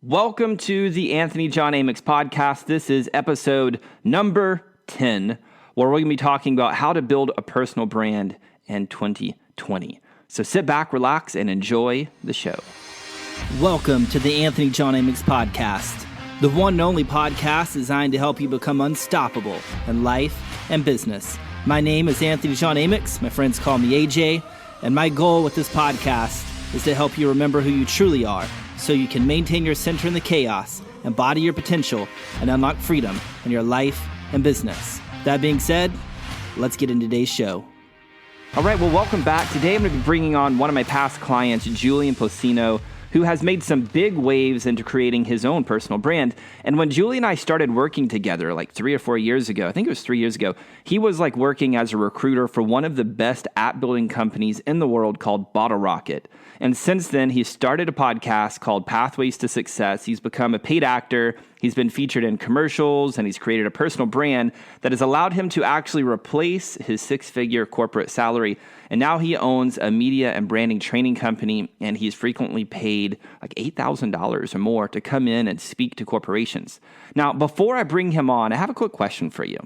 Welcome to the Anthony John Amick's podcast. This is episode number 10, where we're going to be talking about how to build a personal brand in 2020. So sit back, relax, and enjoy the show. Welcome to the Anthony John Amick's podcast, the one and only podcast designed to help you become unstoppable in life and business. My name is Anthony John Amick. My friends call me AJ, and my goal with this podcast is to help you remember who you truly are, so you can maintain your center in the chaos, embody your potential, and unlock freedom in your life and business. That being said, let's get into today's show. All right, well, welcome back. Today I'm going to be bringing on one of my past clients, Julian Placino, who has made some big waves into creating his own personal brand. And when Julie and I started working together like 3 or 4 years ago, I think it was 3 years ago, he was like working as a recruiter for one of the best app building companies in the world called Bottle Rocket. And since then, he started a podcast called Pathways to Success. He's become a paid actor. He's been featured in commercials, and he's created a personal brand that has allowed him to actually replace his six-figure corporate salary. And now he owns a media and branding training company, and he's frequently paid like $8,000 or more to come in and speak to corporations. Now, before I bring him on, I have a quick question for you.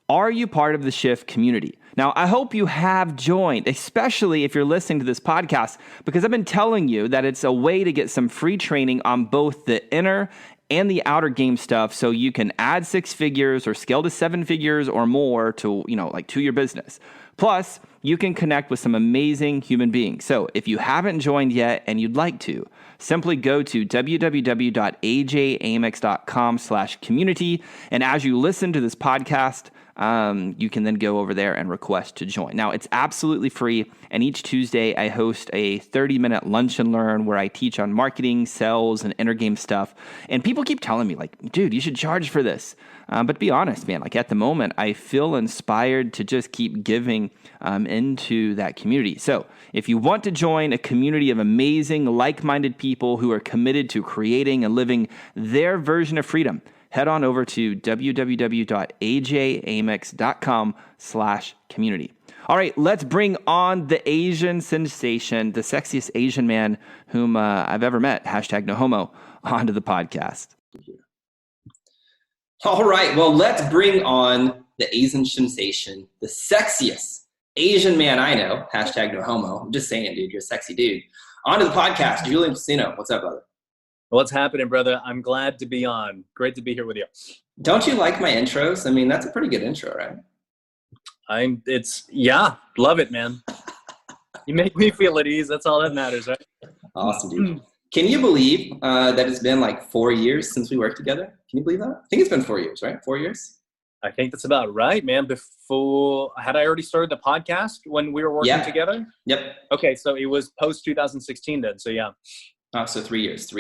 Are you part of the Shift community? Now, I hope you have joined, especially if you're listening to this podcast, because I've been telling you that it's a way to get some free training on both the inner and the outer game stuff, so you can add 6 figures or scale to 7 figures or more to your business. Plus, you can connect with some amazing human beings. So if you haven't joined yet and you'd like to, simply go to www.ajamix.com/community. And as you listen to this podcast, you can then go over there and request to join. Now, it's absolutely free, and each Tuesday I host a 30-minute lunch and learn where I teach on marketing, sales, and inner game stuff. And people keep telling me, like, dude, you should charge for this. But to be honest, man, like at the moment, I feel inspired to just keep giving into that community. So if you want to join a community of amazing, like-minded people who are committed to creating and living their version of freedom, head on over to www.ajamix.com/community. All right, let's bring on the Asian sensation, the sexiest Asian man whom I've ever met, #NoHomo, onto the podcast. All right, well, let's bring on the Asian sensation, the sexiest Asian man I know, #NoHomo. I'm just saying, dude, you're a sexy dude. Onto the podcast, Julian Placino. What's up, brother? What's happening, brother? I'm glad to be on. Great to be here with you. Don't you like my intros? I mean, that's a pretty good intro, right? Love it, man. You make me feel at ease. That's all that matters, right? Awesome, dude. Can you believe that it's been like 4 years since we worked together? Can you believe that? I think it's been 4 years, right? 4 years? I think that's about right, man. Had I already started the podcast when we were working together? Yep. Okay, so it was post 2016 then, so yeah. So 3 years.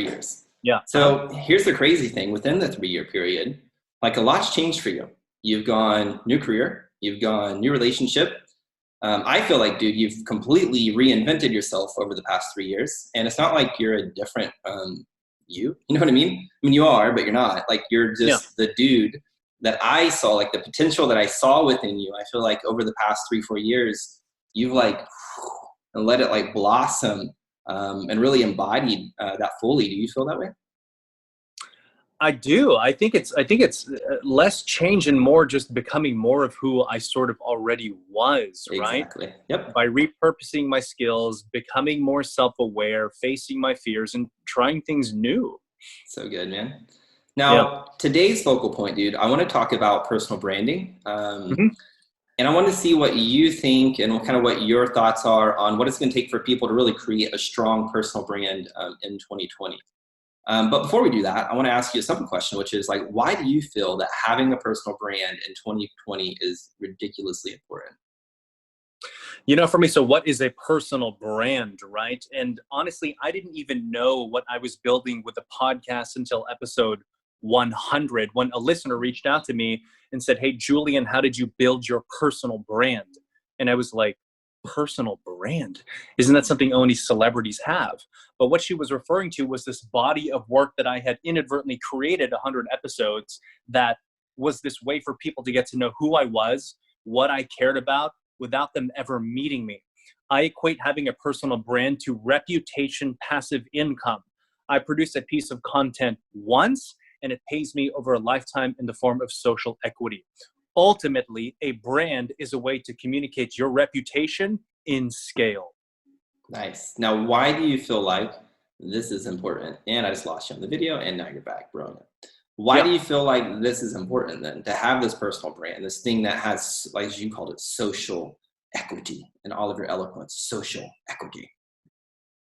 Yeah. So here's the crazy thing. Within the 3-year period, like a lot's changed for you. You've gone new career. You've gone new relationship. I feel like, dude, you've completely reinvented yourself over the past 3 years. And it's not like you're a different you. You know what I mean? I mean, you are, but you're not. Like, you're just the dude that I saw, like the potential that I saw within you. I feel like over the past 3-4 years, you've like let it like blossom and really embodied that fully. Do you feel that way? I do. I think it's less change and more just becoming more of who I sort of already was, right? Exactly. Yep. By repurposing my skills, becoming more self-aware, facing my fears, and trying things new. So good, man. Now, today's focal point, dude, I want to talk about personal branding. And I want to see what you think and kind of what your thoughts are on what it's going to take for people to really create a strong personal brand in 2020. But before we do that, I want to ask you a simple question, which is like, why do you feel that having a personal brand in 2020 is ridiculously important? You know, for me, so what is a personal brand, right? And honestly, I didn't even know what I was building with the podcast until episode 100, when a listener reached out to me and said, "Hey, Julian, how did you build your personal brand?" And I was like, personal brand? Isn't that something only celebrities have? But what she was referring to was this body of work that I had inadvertently created 100 episodes that was this way for people to get to know who I was, what I cared about, without them ever meeting me. I equate having a personal brand to reputation, passive income. I produce a piece of content once, and it pays me over a lifetime in the form of social equity. Ultimately, a brand is a way to communicate your reputation in scale. Nice. Now, why do you feel like this is important? And I just lost you on the video, and now you're back. Brilliant. Why do you feel like this is important then, to have this personal brand, this thing that has, like as you called it, social equity, in all of your eloquence, social equity?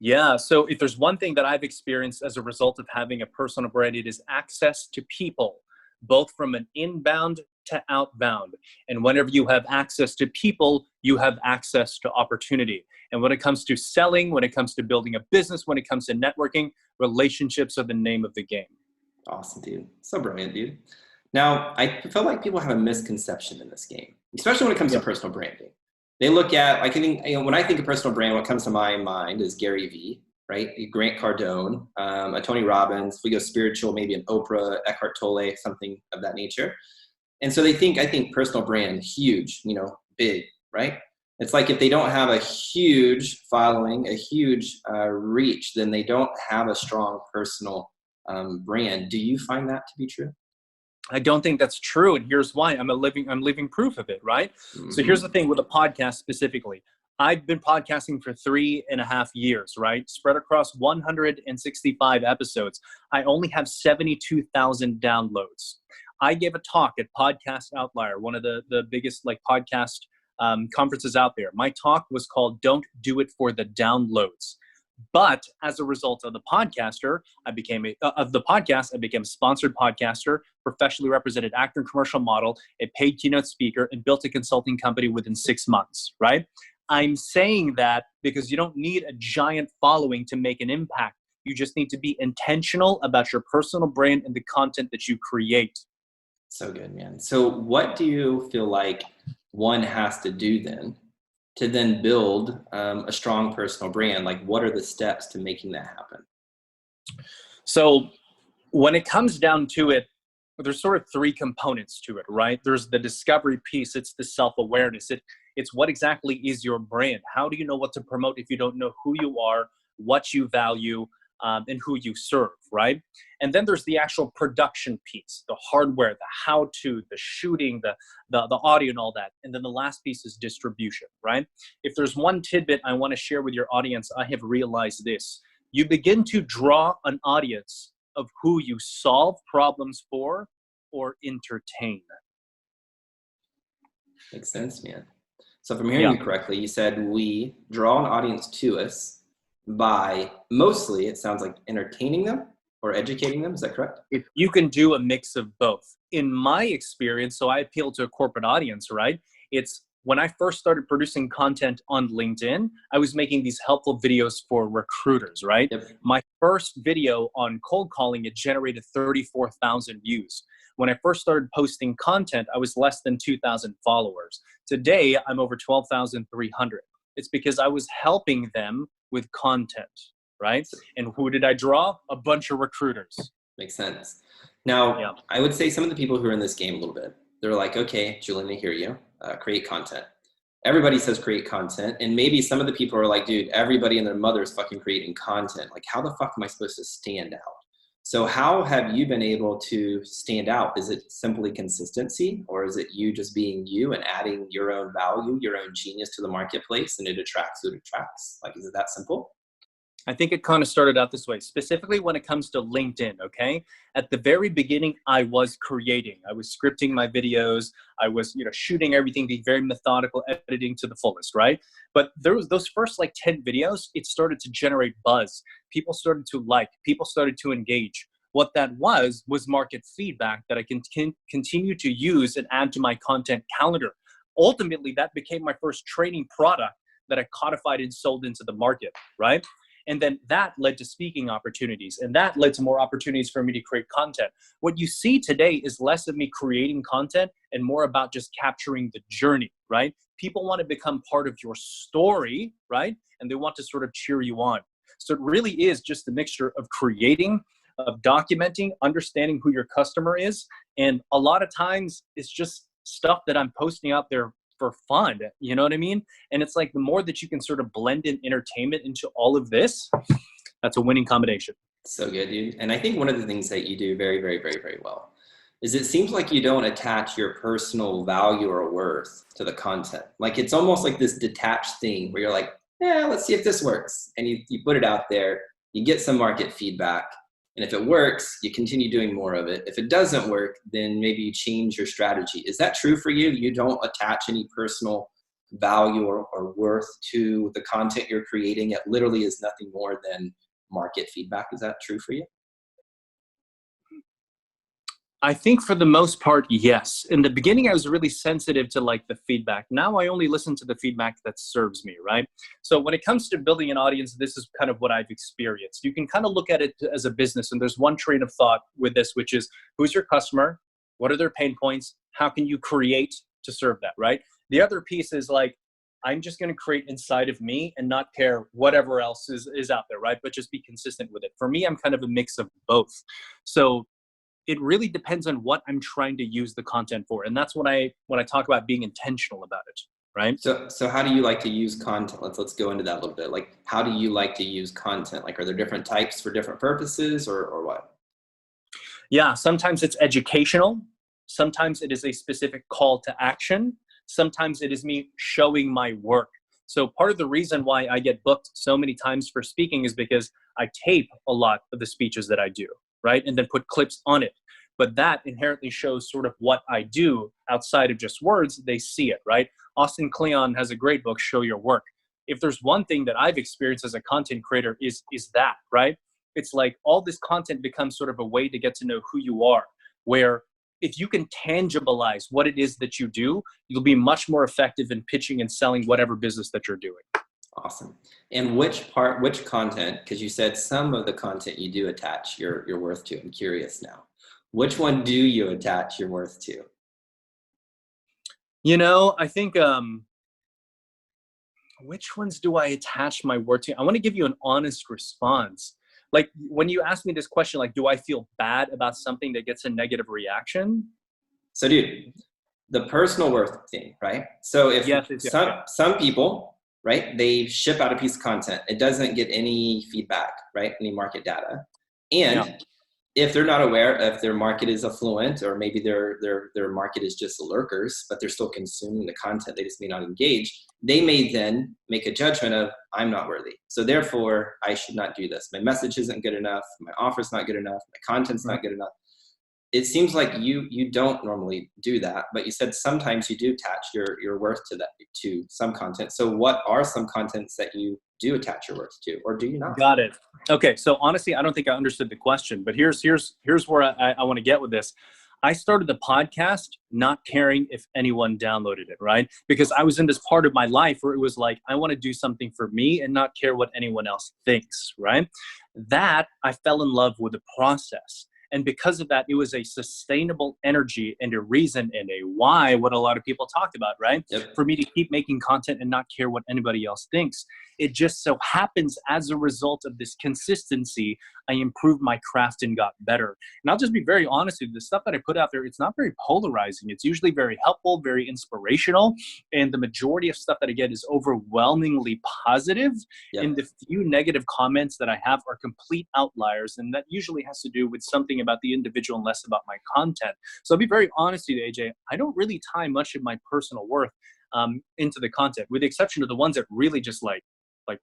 Yeah. So if there's one thing that I've experienced as a result of having a personal brand, it is access to people, both from an inbound to outbound. And whenever you have access to people, you have access to opportunity. And when it comes to selling, when it comes to building a business, when it comes to networking, relationships are the name of the game. Awesome, dude. So brilliant, dude. Now, I feel like people have a misconception in this game, especially when it comes to personal branding. They look at, like, I think, when I think of personal brand, what comes to my mind is Gary Vee, right? Grant Cardone, a Tony Robbins. If we go spiritual, maybe an Oprah, Eckhart Tolle, something of that nature. And so they think, I think personal brand, huge, big, right? It's like if they don't have a huge following, a huge reach, then they don't have a strong personal brand. Do you find that to be true? I don't think that's true. And here's why. I'm living proof of it, right? Mm-hmm. So here's the thing with a podcast specifically. I've been podcasting for 3.5 years, right? Spread across 165 episodes. I only have 72,000 downloads. I gave a talk at Podcast Outlier, one of the biggest podcast conferences out there. My talk was called "Don't Do It for the Downloads." But as a result of the podcast, I became a sponsored podcaster, professionally represented actor and commercial model, a paid keynote speaker, and built a consulting company within 6 months, right? I'm saying that because you don't need a giant following to make an impact. You just need to be intentional about your personal brand and the content that you create. So good, man. So what do you feel like one has to do then to then build a strong personal brand? Like, what are the steps to making that happen? So when it comes down to it, there's sort of 3 components to it, right? There's the discovery piece. It's the self-awareness. It's what exactly is your brand? How do you know what to promote if you don't know who you are, what you value, and who you serve, right? And then there's the actual production piece, the hardware, the how-to, the shooting, the audio and all that. And then the last piece is distribution, right? If there's one tidbit I want to share with your audience, I have realized this. You begin to draw an audience of who you solve problems for or entertain. Makes sense, man. So if I'm hearing you correctly, you said we draw an audience to us by mostly, it sounds like, entertaining them or educating them. Is that correct? If you can do a mix of both. In my experience, so I appeal to a corporate audience, right? It's when I first started producing content on LinkedIn, I was making these helpful videos for recruiters, right? Yep. My first video on cold calling, it generated 34,000 views. When I first started posting content, I was less than 2,000 followers. Today, I'm over 12,300. It's because I was helping them with content, right? And who did I draw? A bunch of recruiters. Makes sense. Now, I would say some of the people who are in this game a little bit, they're like, okay, Julian, I hear you. Create content. Everybody says create content. And maybe some of the people are like, dude, everybody and their mother is fucking creating content. Like, how the fuck am I supposed to stand out? So how have you been able to stand out? Is it simply consistency, or is it you just being you and adding your own value, your own genius to the marketplace, and it attracts who it attracts? Like, is it that simple? I think it kind of started out this way, specifically when it comes to LinkedIn, okay? At the very beginning, I was creating. I was scripting my videos. I was, shooting everything, being very methodical, editing to the fullest, right? But those first 10 videos, it started to generate buzz. People started to like, people started to engage. What that was market feedback that I can continue to use and add to my content calendar. Ultimately, that became my first training product that I codified and sold into the market, right? And then that led to speaking opportunities, and that led to more opportunities for me to create content. What you see today is less of me creating content and more about just capturing the journey, right? People want to become part of your story, right? And they want to sort of cheer you on. So it really is just a mixture of creating, of documenting, understanding who your customer is. And a lot of times it's just stuff that I'm posting out there for fun, you know what I mean? And it's like the more that you can sort of blend in entertainment into all of this, that's a winning combination. So good, dude. And I think one of the things that you do very, very, very, very well is it seems like you don't attach your personal value or worth to the content. Like it's almost like this detached thing where you're like, yeah, let's see if this works. And you put it out there, you get some market feedback. And if it works, you continue doing more of it. If it doesn't work, then maybe you change your strategy. Is that true for you? You don't attach any personal value or worth to the content you're creating. It literally is nothing more than market feedback. Is that true for you? I think for the most part, yes. In the beginning, I was really sensitive to like the feedback. Now I only listen to the feedback that serves me, right? So when it comes to building an audience, this is kind of what I've experienced. You can kind of look at it as a business, and there's one train of thought with this, which is who's your customer? What are their pain points? How can you create to serve that, right? The other piece is like, I'm just going to create inside of me and not care whatever else is out there, right? But just be consistent with it. For me, I'm kind of a mix of both. So it really depends on what I'm trying to use the content for. And that's when I talk about being intentional about it, right? So how do you like to use content? Let's go into that a little bit. Like, how do you like to use content? Like, are there different types for different purposes or what? Yeah, sometimes it's educational. Sometimes it is a specific call to action. Sometimes it is me showing my work. So part of the reason why I get booked so many times for speaking is because I tape a lot of the speeches that I do, right? And then put clips on it. But that inherently shows sort of what I do outside of just words. They see it, right? Austin Kleon has a great book, Show Your Work. If there's one thing that I've experienced as a content creator is that, right? It's like all this content becomes sort of a way to get to know who you are, where if you can tangibilize what it is that you do, you'll be much more effective in pitching and selling whatever business that you're doing. Awesome. And which content, because you said some of the content you do attach your worth to. I'm curious now. Which one do you attach your worth to? You know, I think, which ones do I attach my worth to? I want to give you an honest response. Like when you ask me this question, like, do I feel bad about something that gets a negative reaction? So dude, the personal worth thing, right? So if some people, right, they ship out a piece of content, it doesn't get any feedback, right? Any market data. And if they're not aware if their market is affluent or maybe their market is just lurkers, but they're still consuming the content, they just may not engage, they may then make a judgment of, I'm not worthy. So therefore, I should not do this. My message isn't good enough. My offer's not good enough. My content's not good enough. It seems like you don't normally do that, but you said sometimes you do attach your worth to some content. So what are some contents that you do attach your worth to, or do you not? Got it. Okay, so honestly, I don't think I understood the question, but here's where I want to get with this. I started the podcast not caring if anyone downloaded it, right? Because I was in this part of my life where it was like, I want to do something for me and not care what anyone else thinks, right? That I fell in love with the process. And because of that, it was a sustainable energy and a reason and a why, what a lot of people talked about, right? Yep. For me to keep making content and not care what anybody else thinks. It just so happens as a result of this consistency, I improved my craft and got better. And I'll just be very honest with you, the stuff that I put out there, it's not very polarizing. It's usually very helpful, very inspirational. And the majority of stuff that I get is overwhelmingly positive. Yep. And the few negative comments that I have are complete outliers. And that usually has to do with something about the individual and less about my content. So I'll be very honest with you, AJ, I don't really tie much of my personal worth into the content, with the exception of the ones that really just like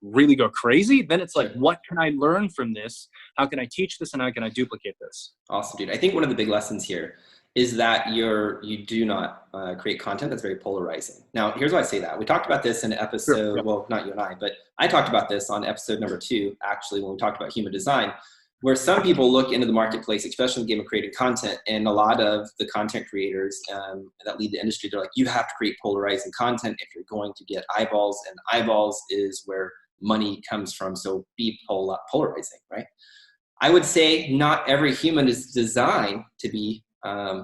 really go crazy. Then it's like, what can I learn from this? How can I teach this? And how can I duplicate this? Awesome, dude. I think one of the big lessons here is that you do not create content that's very polarizing. Now, here's why I say that. We talked about this in an episode, well, not you and I, but I talked about this on episode number 2, actually, when we talked about human design, where some people look into the marketplace, especially in the game of creating content, and a lot of the content creators that lead the industry, they're like, you have to create polarizing content if you're going to get eyeballs, and eyeballs is where money comes from, so be polarizing, right? I would say not every human is designed to be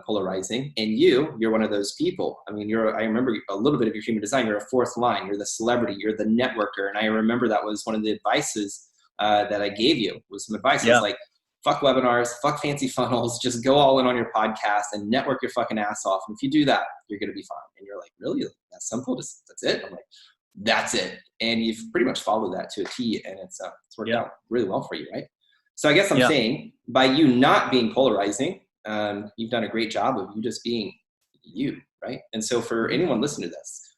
polarizing, and you're one of those people. I mean, I remember a little bit of your human design. You're a fourth line, you're the celebrity, you're the networker, and I remember that was one of the advices that I gave you, was some advice. I was like, fuck webinars, fuck fancy funnels, just go all in on your podcast and network your fucking ass off. And if you do that, you're going to be fine. And you're like, really? That's simple? That's it? I'm like, that's it. And you've pretty much followed that to a T, and it's worked out really well for you, right? So I guess I'm saying by you not being polarizing, you've done a great job of you just being you, right? And so for anyone listening to this,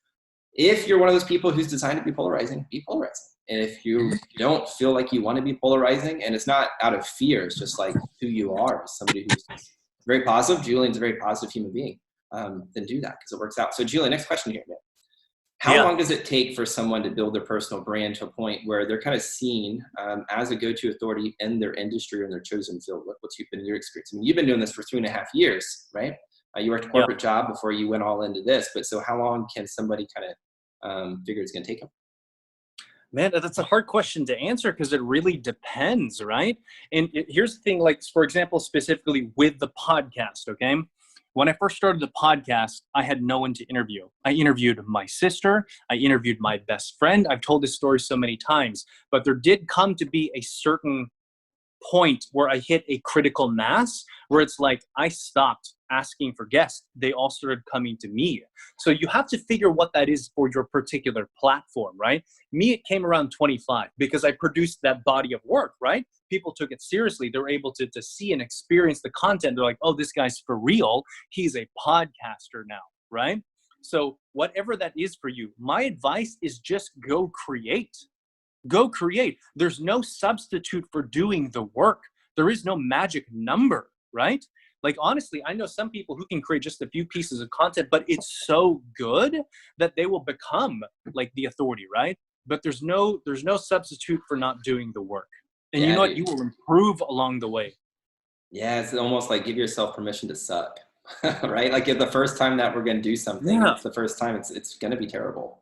if you're one of those people who's designed to be polarizing, be polarizing. And if you don't feel like you want to be polarizing, and it's not out of fear, it's just like who you are, somebody who's very positive. Julian's a very positive human being. Then do that because it works out. So Julian, next question here, man. How long does it take for someone to build their personal brand to a point where they're kind of seen as a go-to authority in their industry or in their chosen field? What's been your experience? I mean, you've been doing this for 3.5 years, right? You worked a corporate job before you went all into this, but so how long can somebody kind of figure it's going to take them? Man, that's a hard question to answer because it really depends, right? And here's the thing, like, for example, specifically with the podcast, okay? When I first started the podcast, I had no one to interview. I interviewed my sister. I interviewed my best friend. I've told this story so many times, but there did come to be a certain point where I hit a critical mass where it's like I stopped asking for guests. They all started coming to me. So you have to figure what that is for your particular platform, right? Me, it came around 25 because I produced that body of work, right? People took it seriously. They were able to see and experience the content. They're like, oh, this guy's for real. He's a podcaster now, right? So whatever that is for you, my advice is just go create. Go create. There's no substitute for doing the work. There is no magic number, right? Like, honestly, I know some people who can create just a few pieces of content, but it's so good that they will become like the authority, right? But there's no substitute for not doing the work. And you know what? You will improve along the way. Yeah, it's almost like give yourself permission to suck, right? Like if the first time that we're going to do something, it's the first time it's going to be terrible.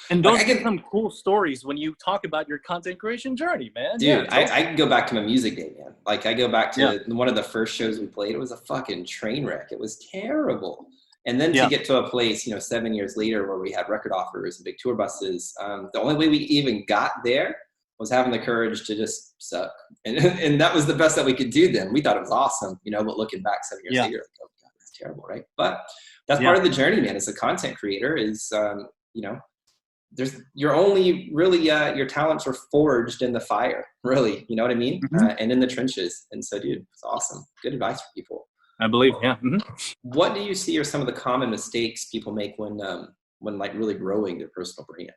And those are some cool stories when you talk about your content creation journey, man. Dude, I can go back to my music day, man. Like I go back to one of the first shows we played. It was a fucking train wreck. It was terrible. And then to get to a place, 7 years later where we had record offers and big tour buses, the only way we even got there was having the courage to just suck. And that was the best that we could do then. We thought it was awesome, but looking back 7 years later, like, oh God, that's terrible, right? But that's part of the journey, man. As a content creator is, you're only really, your talents are forged in the fire, really, you know what I mean? And in the trenches. And so, dude, it's awesome. Good advice for people. I believe, What do you see are some of the common mistakes people make when like really growing their personal brand?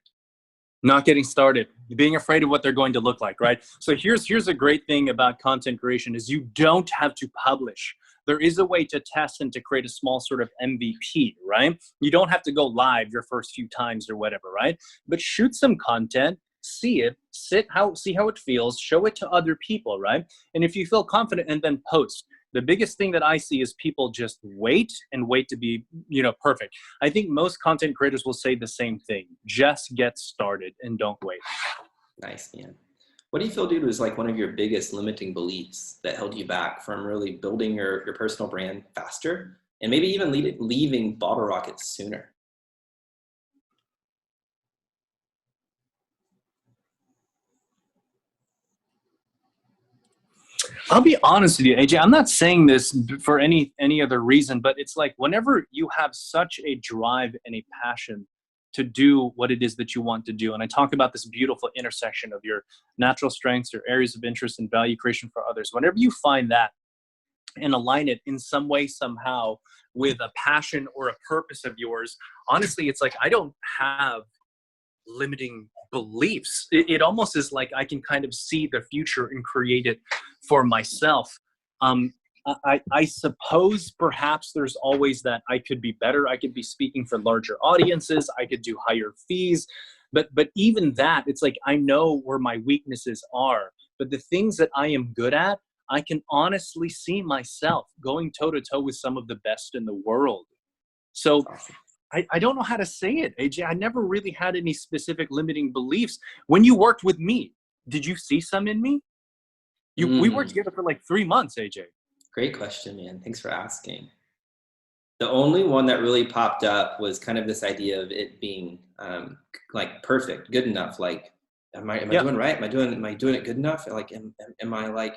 Not getting started, being afraid of what they're going to look like, right? So here's a great thing about content creation is you don't have to publish. There is a way to test and to create a small sort of MVP, right? You don't have to go live your first few times or whatever, right? But shoot some content, see it, see how it feels, show it to other people, right? And if you feel confident, and then post. The biggest thing that I see is people just wait to be, perfect. I think most content creators will say the same thing. Just get started and don't wait. Nice, man. What do you feel, dude, was like one of your biggest limiting beliefs that held you back from really building your personal brand faster and maybe even leaving Bottle Rocket sooner? I'll be honest with you, AJ. I'm not saying this for any other reason, but it's like whenever you have such a drive and a passion to do what it is that you want to do, and I talk about this beautiful intersection of your natural strengths, your areas of interest, and value creation for others. Whenever you find that and align it in some way, somehow, with a passion or a purpose of yours, honestly, it's like I don't have limiting beliefs. It almost is like I can kind of see the future and create it for myself. I suppose perhaps there's always that I could be better. I could be speaking for larger audiences. I could do higher fees. But even that, it's like I know where my weaknesses are. But the things that I am good at, I can honestly see myself going toe-to-toe with some of the best in the world. So I don't know how to say it, AJ. I never really had any specific limiting beliefs. When you worked with me, did you see some in me? We worked together for like 3 months, AJ. Great question, man. Thanks for asking. The only one that really popped up was kind of this idea of it being like perfect, good enough. Like, am I doing right? Am I doing it good enough? Like, am I like,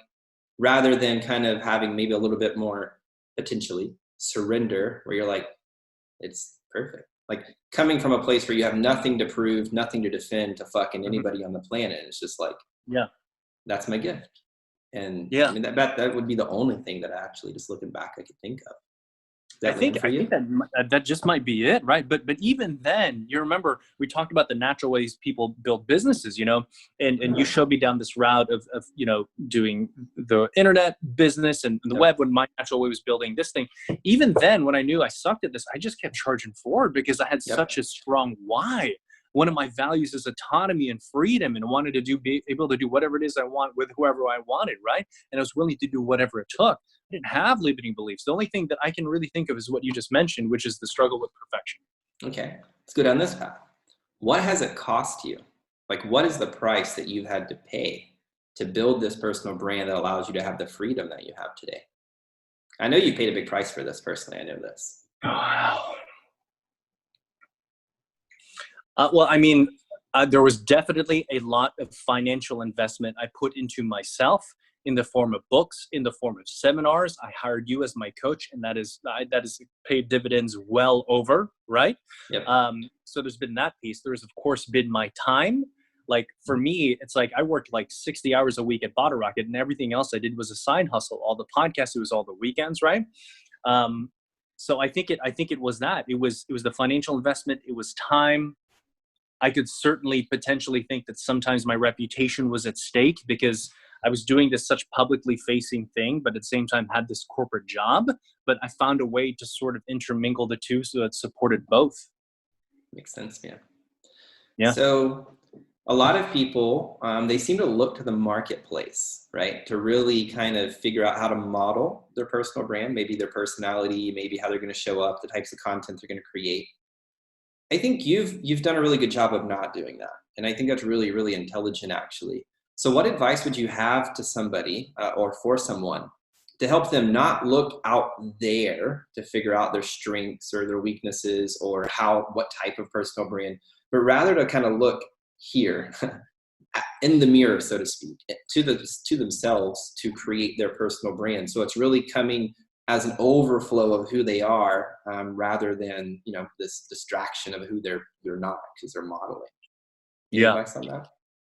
rather than kind of having maybe a little bit more potentially surrender where you're like, it's perfect. Like coming from a place where you have nothing to prove, nothing to defend to fucking anybody on the planet. It's just like, that's my gift. And Yeah. I mean, that would be the only thing that actually, just looking back, I could think of. I think that just might be it, right? But even then, you remember we talked about the natural ways people build businesses, and you showed me down this route of doing the internet business and the web when my natural way was building this thing. Even then, when I knew I sucked at this, I just kept charging forward because I had such a strong why. One of my values is autonomy and freedom, and wanted to be able to do whatever it is I want with whoever I wanted, right? And I was willing to do whatever it took. I didn't have limiting beliefs. The only thing that I can really think of is what you just mentioned, which is the struggle with perfection. Okay, let's go down this path. What has it cost you? Like, what is the price that you've had to pay to build this personal brand that allows you to have the freedom that you have today? I know you paid a big price for this personally. I know this. Wow. Well, I mean, there was definitely a lot of financial investment I put into myself in the form of books, in the form of seminars. I hired you as my coach, and that is paid dividends well over, right? Yep. So there's been that piece. There's, of course, been my time. Like for me, it's like I worked like 60 hours a week at Bottle Rocket, and everything else I did was a side hustle. All the podcasts, it was all the weekends, right? So I think it was that. It was the financial investment. It was time. I could certainly potentially think that sometimes my reputation was at stake because I was doing this such publicly facing thing, but at the same time had this corporate job. But I found a way to sort of intermingle the two so that it supported both. Makes sense, man. Yeah. So a lot of people, they seem to look to the marketplace, right? To really kind of figure out how to model their personal brand, maybe their personality, maybe how they're going to show up, the types of content they're going to create. I think you've done a really good job of not doing that. And I think that's really, really intelligent, actually. So what advice would you have to somebody or for someone to help them not look out there to figure out their strengths or their weaknesses or what type of personal brand, but rather to kind of look here in the mirror, so to speak, to themselves to create their personal brand. So it's really coming as an overflow of who they are, rather than this distraction of who they're not because they're modeling. Any advice on that?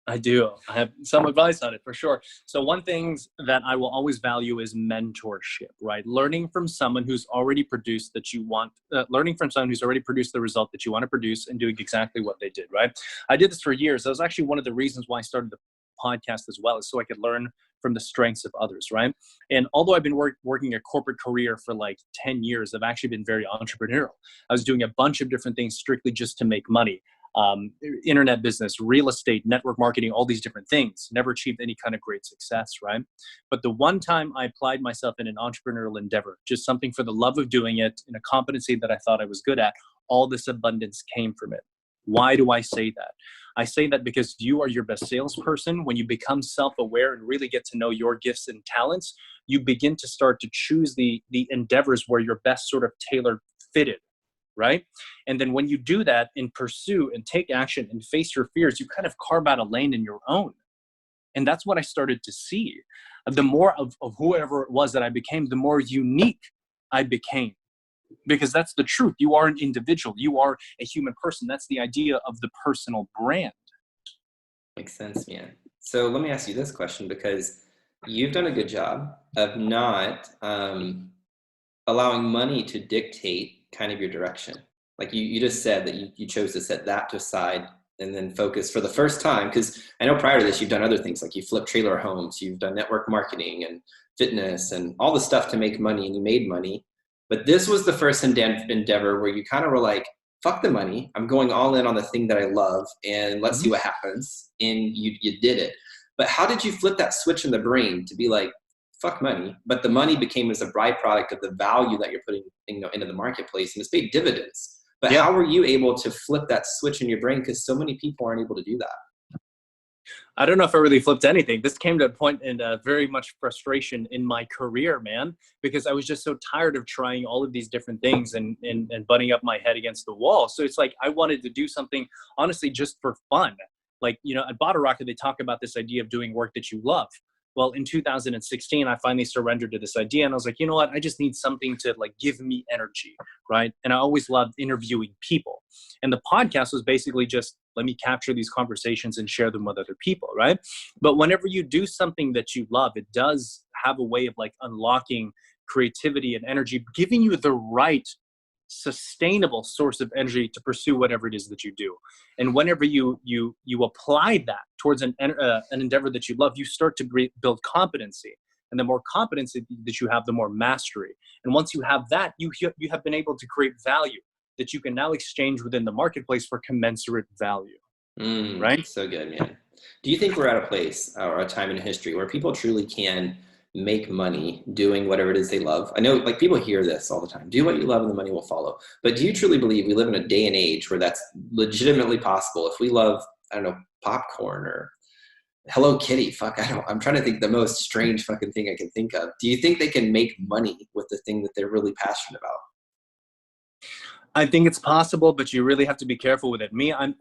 I do. I have some advice on it for sure. So one thing that I will always value is mentorship, right? Learning from someone who's already produced learning from someone who's already produced the result that you want to produce and doing exactly what they did, right? I did this for years. That was actually one of the reasons why I started the podcast as well, is so I could learn from the strengths of others, right? And although I've been working a corporate career for like 10 years, I've actually been very entrepreneurial. I was doing a bunch of different things strictly just to make money. Internet business, real estate, network marketing, all these different things. Never achieved any kind of great success, right? But the one time I applied myself in an entrepreneurial endeavor, just something for the love of doing it, in a competency that I thought I was good at, all this abundance came from it. Why do I say that? I say that because you are your best salesperson. When you become self-aware and really get to know your gifts and talents, you begin to start to choose the endeavors where you're best sort of tailor fitted, right? And then when you do that and pursue and take action and face your fears, you kind of carve out a lane in your own. And that's what I started to see. The more of whoever it was that I became, the more unique I became. Because that's the truth. You are an individual. You are a human person. That's the idea of the personal brand. Makes sense, man. So let me ask you this question, because you've done a good job of not allowing money to dictate kind of your direction. Like you just said that you chose to set that to aside and then focus for the first time. Because I know prior to this, you've done other things, like you flipped trailer homes, you've done network marketing and fitness and all the stuff to make money, and you made money. But this was the first endeavor where you kind of were like, fuck the money. I'm going all in on the thing that I love, and let's see what happens. And you did it. But how did you flip that switch in the brain to be like, fuck money, but the money became as a byproduct of the value that you're putting into the marketplace, and it's paid dividends. But how were you able to flip that switch in your brain? Because so many people aren't able to do that. I don't know if I really flipped anything. This came to a point in very much frustration in my career, man, because I was just so tired of trying all of these different things and butting up my head against the wall. So it's like I wanted to do something, honestly, just for fun. Like, at Bottle Rocket, they talk about this idea of doing work that you love. Well, in 2016, I finally surrendered to this idea, and I was like, you know what? I just need something to like give me energy, right? And I always loved interviewing people. And the podcast was basically just let me capture these conversations and share them with other people, right? But whenever you do something that you love, it does have a way of like unlocking creativity and energy, giving you the right sustainable source of energy to pursue whatever it is that you do. And whenever you apply that towards an endeavor that you love, you start to build competency. And the more competency that you have, the more mastery. And once you have that, you have been able to create value that you can now exchange within the marketplace for commensurate value. Right? So good, man. Do you think we're at a place or a time in history where people truly can make money doing whatever it is they love? I know like people hear this all the time, do what you love and the money will follow. But do you truly believe we live in a day and age where that's legitimately possible? If we love, I don't know, popcorn or Hello Kitty, I'm trying to think the most strange fucking thing I can think of. Do you think they can make money with the thing that they're really passionate about? I think it's possible, but you really have to be careful with it.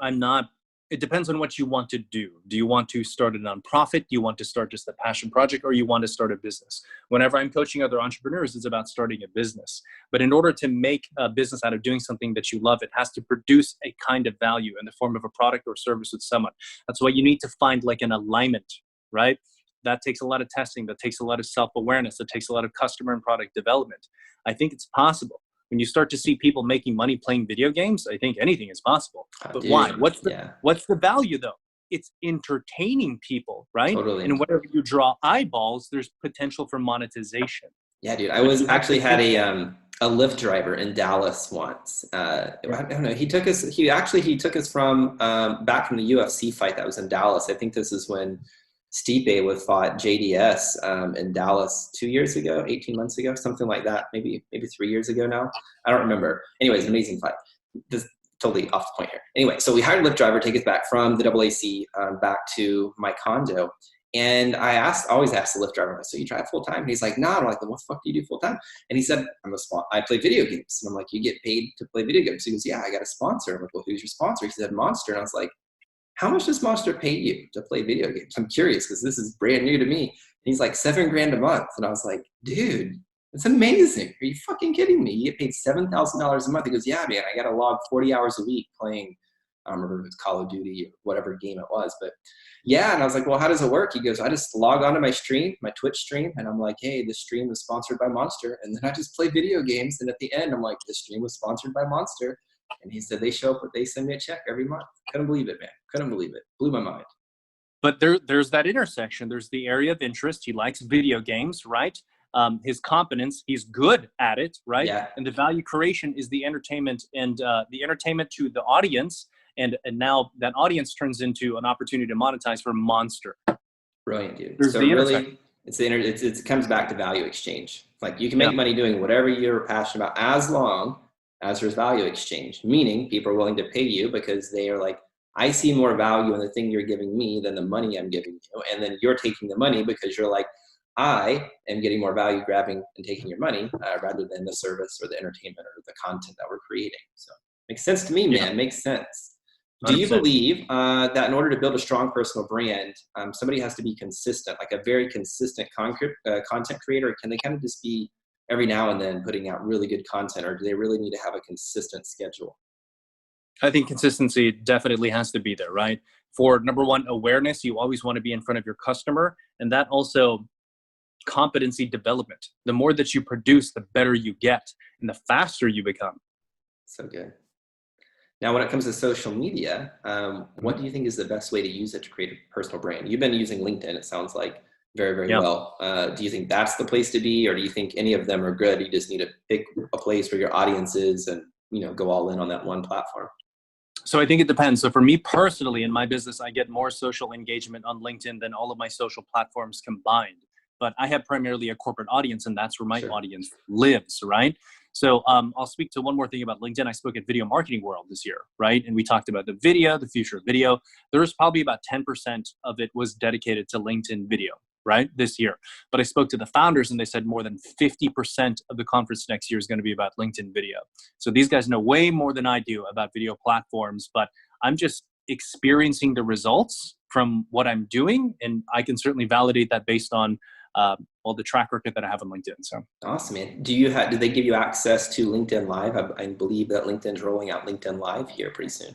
I'm not. It depends on what you want to do. Do you want to start a nonprofit? Do you want to start just a passion project, or you want to start a business? Whenever I'm coaching other entrepreneurs, it's about starting a business. But in order to make a business out of doing something that you love, it has to produce a kind of value in the form of a product or service with someone. That's why you need to find like an alignment, right? That takes a lot of testing. That takes a lot of self-awareness. That takes a lot of customer and product development. I think it's possible. When you start to see people making money playing video games, I think anything is possible. But why? What's the value though? It's entertaining people, right? Totally. And whenever you draw eyeballs, there's potential for monetization. Yeah, dude. I was actually had a Lyft driver in Dallas once. I don't know. He took us from back from the UFC fight that was in Dallas. I think this is when Stipe fought JDS in Dallas 2 years ago, 18 months ago, something like that. Maybe 3 years ago now. I don't remember. Anyways, amazing fight. This totally off the point here. Anyway, so we hired a Lyft driver, take us back from the AAC back to my condo. And I always ask the Lyft driver, so you drive full time? And he's like, no. I'm like, then what the fuck do you do full time? And he said, I play video games. And I'm like, you get paid to play video games? He goes, yeah, I got a sponsor. I'm like, well, who's your sponsor? He said, Monster. And I was like, how much does Monster pay you to play video games? I'm curious because this is brand new to me. And he's like, $7,000 a month. And I was like, dude, that's amazing. Are you fucking kidding me? You get paid $7,000 a month. He goes, yeah, man, I got to log 40 hours a week playing, I don't remember if it was Call of Duty or whatever game it was, but yeah. And I was like, well, how does it work? He goes, I just log onto my stream, my Twitch stream. And I'm like, hey, this stream is sponsored by Monster. And then I just play video games. And at the end, I'm like, this stream was sponsored by Monster. And he said, they show up, they send me a check every month. Couldn't believe it, man. Couldn't believe it. Blew my mind. But there's that intersection. There's the area of interest. He likes video games, right? His competence, he's good at it, right? Yeah. And the value creation is the entertainment and the entertainment to the audience. And now that audience turns into an opportunity to monetize for Monster. Brilliant, dude. There's so the really, it comes back to value exchange. Like you can make money doing whatever you're passionate about as long as there's value exchange, meaning people are willing to pay you because they are like, I see more value in the thing you're giving me than the money I'm giving you. And then you're taking the money because you're like, I am getting more value grabbing and taking your money rather than the service or the entertainment or the content that we're creating. So makes sense to me, man. Makes sense. 100%. Do you believe that in order to build a strong personal brand, somebody has to be consistent, like a very consistent content creator? Can they kind of just be every now and then putting out really good content, or do they really need to have a consistent schedule? I think consistency definitely has to be there, right? For number one, awareness, you always want to be in front of your customer. And that also competency development. The more that you produce, the better you get and the faster you become. So good. Now, when it comes to social media, what do you think is the best way to use it to create a personal brand? You've been using LinkedIn, it sounds like, very, very well. Do you think that's the place to be, or do you think any of them are good? You just need to pick a place where your audience is and, go all in on that one platform. So I think it depends. So for me personally, in my business, I get more social engagement on LinkedIn than all of my social platforms combined. But I have primarily a corporate audience, and that's where my audience lives, right? So I'll speak to one more thing about LinkedIn. I spoke at Video Marketing World this year, right? And we talked about the video, the future of video. There was probably about 10% of it was dedicated to LinkedIn video, right, this year. But I spoke to the founders, and they said more than 50% of the conference next year is going to be about LinkedIn video. So these guys know way more than I do about video platforms, but I'm just experiencing the results from what I'm doing. And I can certainly validate that based on all the track record that I have on LinkedIn. So awesome, man. Do they give you access to LinkedIn Live? I believe that LinkedIn's rolling out LinkedIn Live here pretty soon.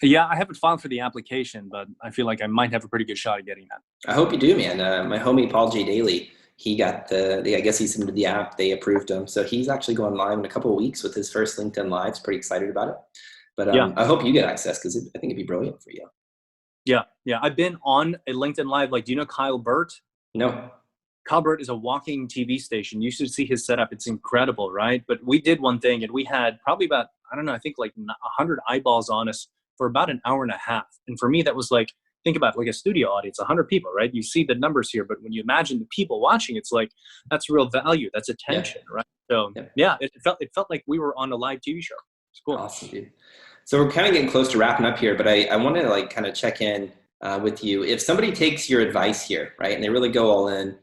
Yeah, I haven't filed for the application, but I feel like I might have a pretty good shot at getting that. I hope you do, man. My homie, Paul J. Daly, he got I guess he submitted the app. They approved him. So he's actually going live in a couple of weeks with his first LinkedIn Live. He's pretty excited about it. But Yeah. I hope you get access because I think it'd be brilliant for you. Yeah. I've been on a LinkedIn Live. Like, do you know Kyle Burt? No. Kyle Burt is a walking TV station. You should see his setup. It's incredible, right? But we did one thing, and we had probably about, I don't know, I think like 100 eyeballs on us for about an hour and a half. And for me, that was like, think about like a studio audience, 100 people, right? You see the numbers here, but when you imagine the people watching, it's like, that's real value. That's attention, right? So it felt like we were on a live TV show. It's cool. Awesome, dude. So we're kind of getting close to wrapping up here, but I want to like kind of check in with you. If somebody takes your advice here, right, and they really go all in,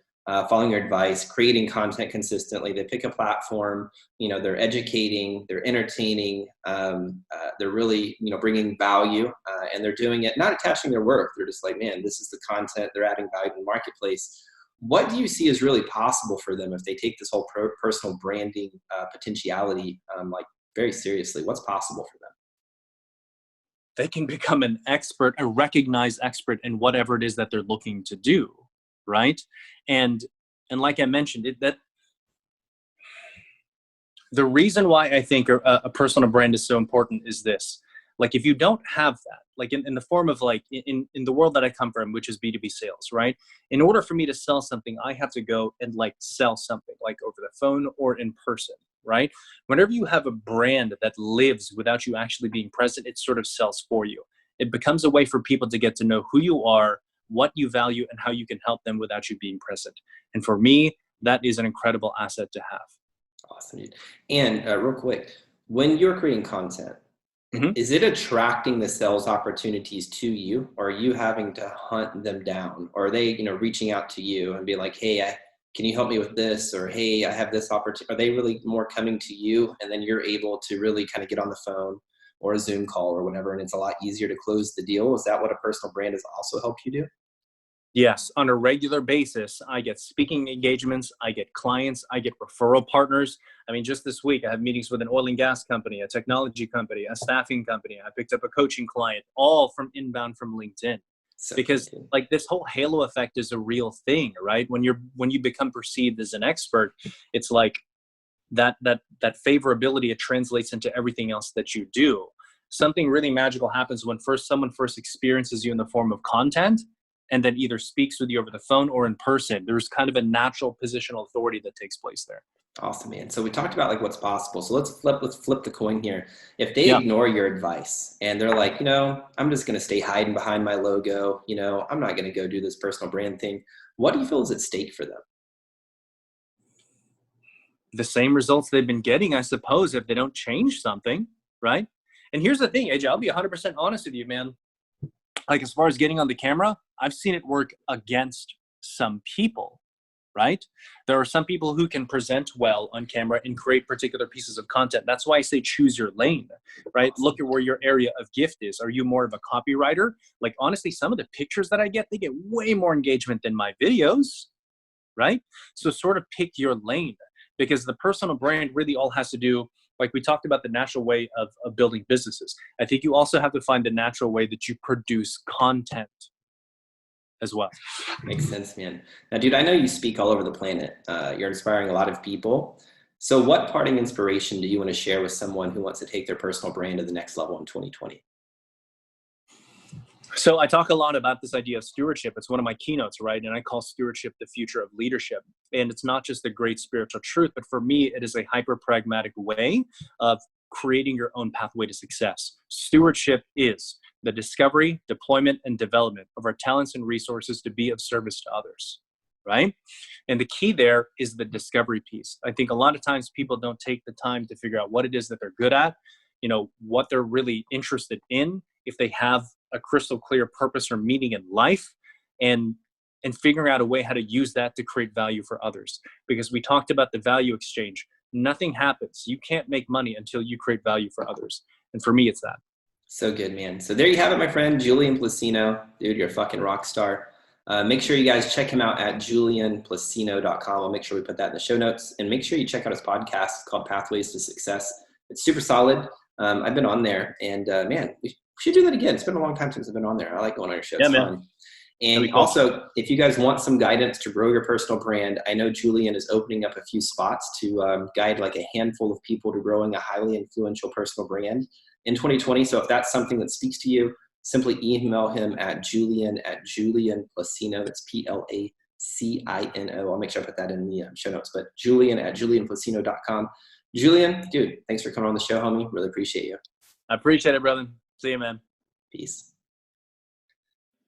following your advice, creating content consistently, they pick a platform, they're educating, they're entertaining, they're really, bringing value, and they're doing it, not attaching their worth. They're just like, man, this is the content, they're adding value to the marketplace. What do you see is really possible for them if they take this whole personal branding potentiality like very seriously? What's possible for them? They can become an expert, a recognized expert in whatever it is that they're looking to do, right? And like I mentioned, that the reason why I think a personal brand is so important is this. Like, if you don't have that, like in the form of like in the world that I come from, which is B2B sales, right? In order for me to sell something, I have to go and like sell something like over the phone or in person, right? Whenever you have a brand that lives without you actually being present, it sort of sells for you. It becomes a way for people to get to know who you are, what you value, and how you can help them without you being present. And for me, that is an incredible asset to have. Awesome, dude. And real quick, when you're creating content, is it attracting the sales opportunities to you, or are you having to hunt them down? Or are they, reaching out to you and be like, hey, can you help me with this? Or, hey, I have this opportunity. Are they really more coming to you, and then you're able to really kind of get on the phone or a Zoom call or whatever, and it's a lot easier to close the deal? Is that what a personal brand has also helped you do? Yes, on a regular basis, I get speaking engagements, I get clients, I get referral partners. I mean, just this week, I have meetings with an oil and gas company, a technology company, a staffing company. I picked up a coaching client, all from inbound from LinkedIn. Because like this whole halo effect is a real thing, right? When you become perceived as an expert, it's like that favorability, it translates into everything else that you do. Something really magical happens when someone first experiences you in the form of content, and then either speaks with you over the phone or in person. There's kind of a natural positional authority that takes place there. Awesome, man. So we talked about like what's possible. So let's flip the coin here. If they ignore your advice and they're like, I'm just going to stay hiding behind my logo, I'm not going to go do this personal brand thing. What do you feel is at stake for them? The same results they've been getting, I suppose, if they don't change something, right? And here's the thing, AJ, I'll be 100% honest with you, man. Like, as far as getting on the camera, I've seen it work against some people, right? There are some people who can present well on camera and create particular pieces of content. That's why I say choose your lane, right? Look at where your area of gift is. Are you more of a copywriter? Like, honestly, some of the pictures that I get, they get way more engagement than my videos, right? So sort of pick your lane, because the personal brand really all has to do, like we talked about the natural way of building businesses. I think you also have to find the natural way that you produce content as well. Makes sense, man. Now, dude, I know you speak all over the planet. You're inspiring a lot of people. So what parting inspiration do you want to share with someone who wants to take their personal brand to the next level in 2020? So I talk a lot about this idea of stewardship. It's one of my keynotes, right? And I call stewardship the future of leadership. And it's not just a great spiritual truth, but for me, it is a hyper pragmatic way of creating your own pathway to success. Stewardship is the discovery, deployment, and development of our talents and resources to be of service to others, right? And the key there is the discovery piece. I think a lot of times people don't take the time to figure out what it is that they're good at, what they're really interested in, if they have a crystal clear purpose or meaning in life, and figuring out a way how to use that to create value for others. Because we talked about the value exchange. Nothing happens. You can't make money until you create value for others. And for me, it's that. So good, man. So there you have it, my friend, Julian Placino. Dude, you're a fucking rock star. Make sure you guys check him out at julianplacino.com. I'll make sure we put that in the show notes. And make sure you check out his podcast. It's called Pathways to Success. It's super solid. I've been on there. And man, we should do that again. It's been a long time since I've been on there. I like going on your show. It's fun. And cool. Also, if you guys want some guidance to grow your personal brand, I know Julian is opening up a few spots to guide like a handful of people to growing a highly influential personal brand in 2020. So if that's something that speaks to you, simply email him at Julian@JulianPlacino. That's Placino. I'll make sure I put that in the show notes, but Julian@JulianPlacino.com. Julian, dude, thanks for coming on the show, homie. Really appreciate you. I appreciate it, brother. See you, man. Peace.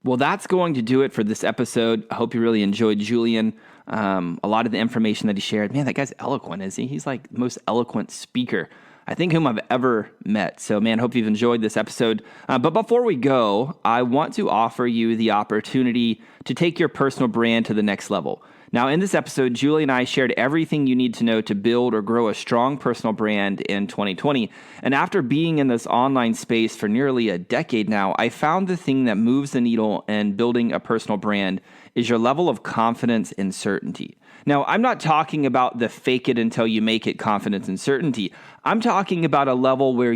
Well, that's going to do it for this episode. I hope you really enjoyed Julian. A lot of the information that he shared. Man, that guy's eloquent, isn't he? He's like the most eloquent speaker, I think, whom I've ever met. So, man, hope you've enjoyed this episode. But before we go, I want to offer you the opportunity to take your personal brand to the next level. Now, in this episode, Julie and I shared everything you need to know to build or grow a strong personal brand in 2020. And after being in this online space for nearly a decade now, I found the thing that moves the needle in building a personal brand is your level of confidence and certainty. Now, I'm not talking about the fake it until you make it confidence and certainty. I'm talking about a level where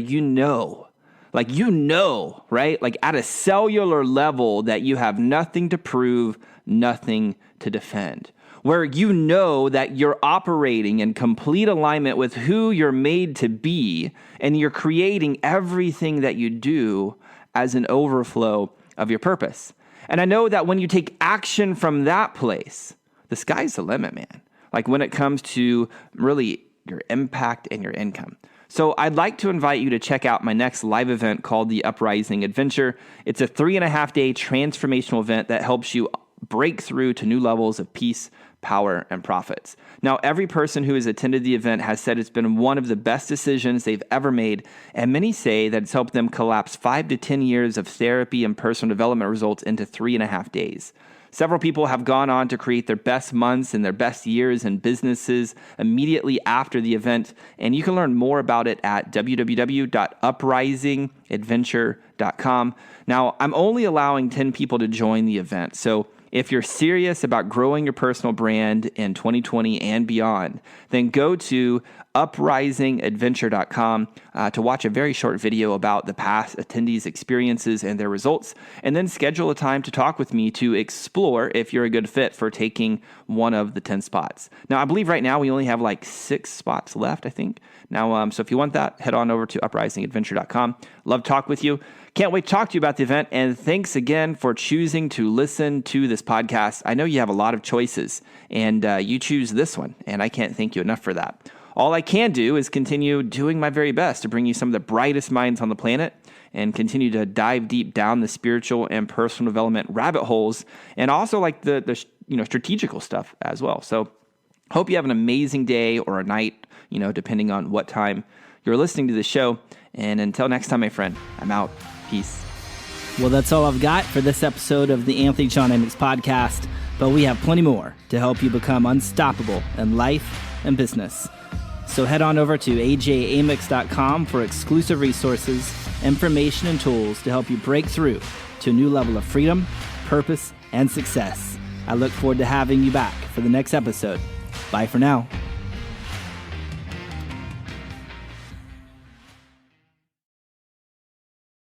right? Like at a cellular level that you have nothing to prove, nothing to defend. Where you know that you're operating in complete alignment with who you're made to be, and you're creating everything that you do as an overflow of your purpose. And I know that when you take action from that place, the sky's the limit, man. Like when it comes to really your impact and your income. So I'd like to invite you to check out my next live event called the Uprising Adventure. It's a 3.5-day transformational event that helps you break through to new levels of peace, power, and profits. Now, every person who has attended the event has said it's been one of the best decisions they've ever made, and many say that it's helped them collapse 5 to 10 years of therapy and personal development results into 3.5 days. Several people have gone on to create their best months and their best years in businesses immediately after the event, and you can learn more about it at www.uprisingadventure.com. Now, I'm only allowing 10 people to join the event, so if you're serious about growing your personal brand in 2020 and beyond, then go to uprisingadventure.com to watch a very short video about the past attendees' experiences and their results, and then schedule a time to talk with me to explore if you're a good fit for taking one of the 10 spots. Now, I believe right now we only have like 6 spots left, I think. Now, so if you want that, head on over to uprisingadventure.com. Love to talk with you. Can't wait to talk to you about the event, and thanks again for choosing to listen to this podcast. I know you have a lot of choices, and you choose this one, and I can't thank you enough for that. All I can do is continue doing my very best to bring you some of the brightest minds on the planet and continue to dive deep down the spiritual and personal development rabbit holes, and also like the strategical stuff as well. So hope you have an amazing day or a night, depending on what time you're listening to the show. And until next time, my friend, I'm out. Peace. Well, that's all I've got for this episode of the Anthony John Amix podcast, but we have plenty more to help you become unstoppable in life and business. So head on over to ajamix.com for exclusive resources, information, and tools to help you break through to a new level of freedom, purpose, and success. I look forward to having you back for the next episode. Bye for now.